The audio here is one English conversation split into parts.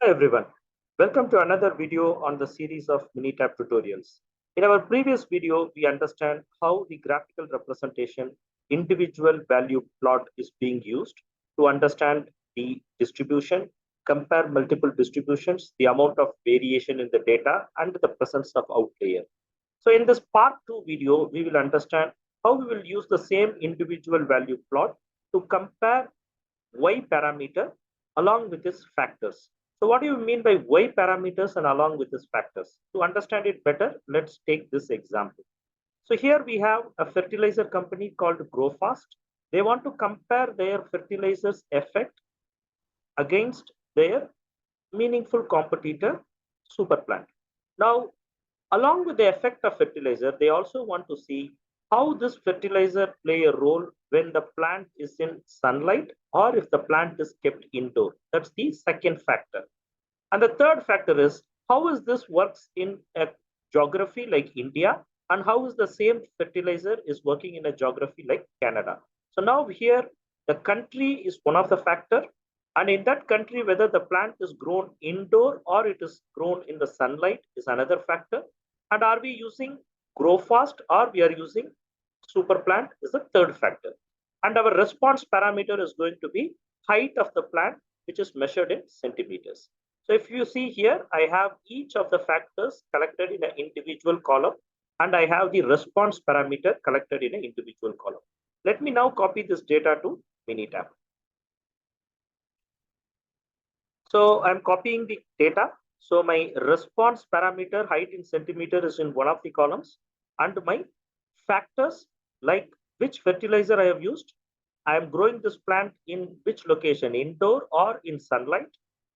Hi everyone, welcome to another video on the series of MINITAB tutorials. In our previous video, we understand how the graphical representation individual value plot is being used to understand the distribution, compare multiple distributions, the amount of variation in the data, and the presence of outlier. So in this part 2 video, we will understand how we will use the same individual value plot to compare y parameter along with its factors. So what do you mean by y parameters and along with its factors? To understand it better, let's take this example. So here we have a fertilizer company called GrowFast. They want to compare their fertilizer's effect against their meaningful competitor, Superplant. Now, along with the effect of fertilizer, they also want to see how this fertilizer play a role when the plant is in sunlight or if the plant is kept indoor. That's the second factor. And the third factor is how is this works in a geography like India and how is the same fertilizer is working in a geography like Canada. So now here the country is one of the factor, and in that country whether the plant is grown indoor or it is grown in the sunlight is another factor. And are we using grow fast or we are using super plant is the third factor. And our response parameter is going to be height of the plant, which is measured in centimeters. So if you see here, I have each of the factors collected in an individual column, and I have the response parameter collected in an individual column. Let me now copy this data to MINITAB. So I'm copying the data. So my response parameter height in centimeter is in one of the columns, and my factors like which fertilizer I have used, I am growing this plant in which location, indoor or in sunlight,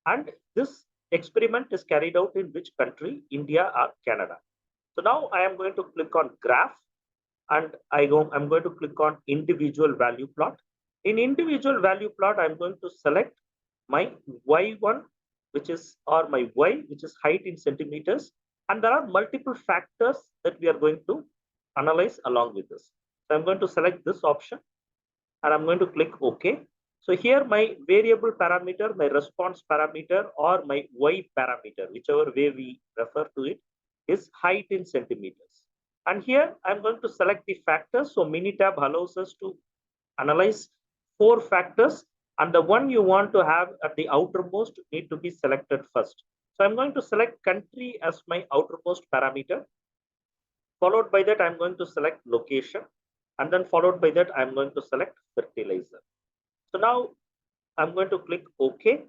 and this experiment is carried out in which country, India or Canada. So now I am going to click on graph, and I'm going to click on individual value plot. In individual value plot, I'm going to select my y1, which is or my y, which is height in centimeters, and there are multiple factors that we are going to analyze along with this. So I'm going to select this option and I'm going to click OK. So here my variable parameter, my response parameter or my y parameter, whichever way we refer to it, is height in centimeters. And here I'm going to select the factors. So MINITAB allows us to analyze 4 factors, and the one you want to have at the outermost need to be selected first. So I'm going to select country as my outermost parameter. Followed by that, I'm going to select location, and then followed by that, I'm going to select fertilizer. So now I'm going to click OK.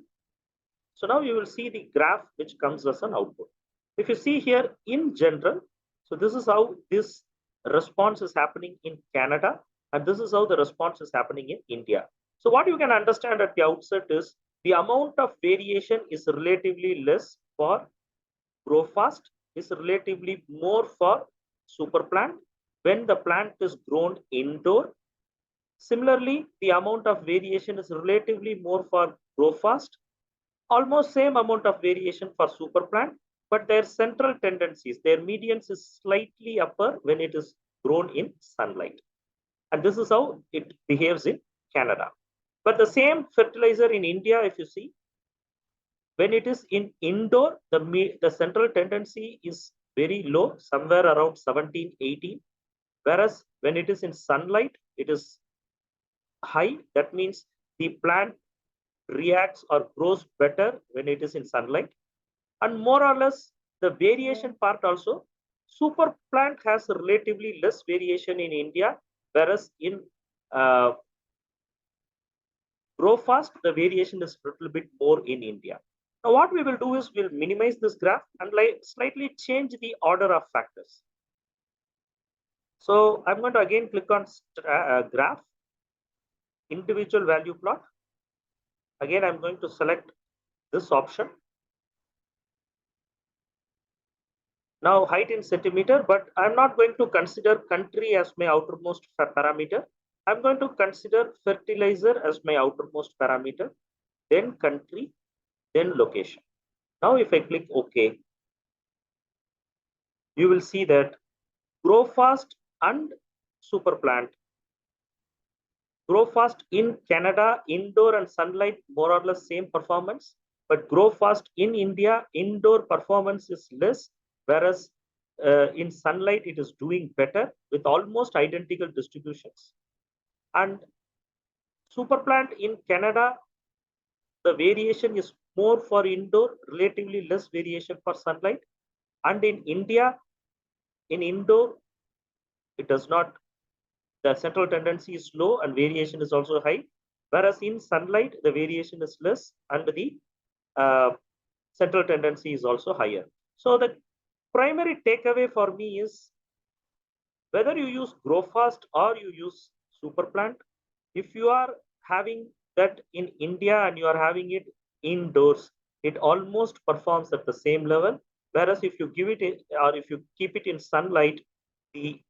So now you will see the graph which comes as an output. If you see here in general, so this is how this response is happening in Canada, and this is how the response is happening in India. So what you can understand at the outset is the amount of variation is relatively less for grow fast, is relatively more for super plant when the plant is grown indoor. Similarly, the amount of variation is relatively more for grow fast, almost same amount of variation for super plant, but their central tendencies, their medians is slightly upper when it is grown in sunlight. And this is how it behaves in Canada. But the same fertilizer in India, if you see, when it is in indoor, the central tendency is very low, somewhere around 17, 18. Whereas when it is in sunlight, it is high. That means the plant reacts or grows better when it is in sunlight. And more or less, the variation part also, super plant has relatively less variation in India, whereas in grow fast, the variation is a little bit more in India. Now, what we will do is we'll minimize this graph and slightly change the order of factors. So I'm going to again click on graph, individual value plot. Again, I'm going to select this option. Now height in centimeter, but I'm not going to consider country as my outermost parameter. I'm going to consider fertilizer as my outermost parameter, then country, then location. Now if I click OK, you will see that grow fast and super plant. Grow fast in Canada, indoor and sunlight, more or less same performance. but grow fast in India, indoor performance is less, whereas in sunlight it is doing better with almost identical distributions. And super plant in Canada, the variation is more for indoor, relatively less variation for sunlight. And in India, in indoor, it does not, the central tendency is low and variation is also high. Whereas in sunlight, the variation is less and the central tendency is also higher. So the primary takeaway for me is whether you use grow fast or you use super plant, if you are having that in India and you are having it indoors, it almost performs at the same level. Whereas if you give it or if you keep it in sunlight, the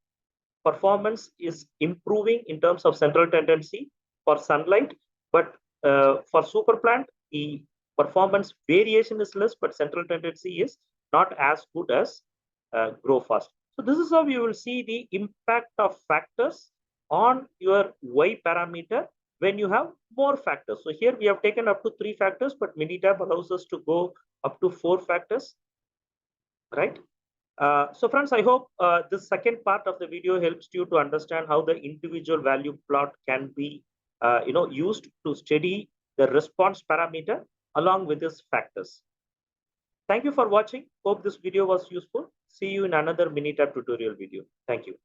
performance is improving in terms of central tendency for sunlight, but for super plant, the performance variation is less, but central tendency is not as good as grow fast. So this is how you will see the impact of factors on your Y parameter when you have more factors. So here we have taken up to 3 factors, but MINITAB allows us to go up to 4 factors, right? So friends, I hope this second part of the video helps you to understand how the individual value plot can be used to study the response parameter along with its factors. Thank you for watching. Hope this video was useful. See you in another MINITAB tutorial video. Thank you.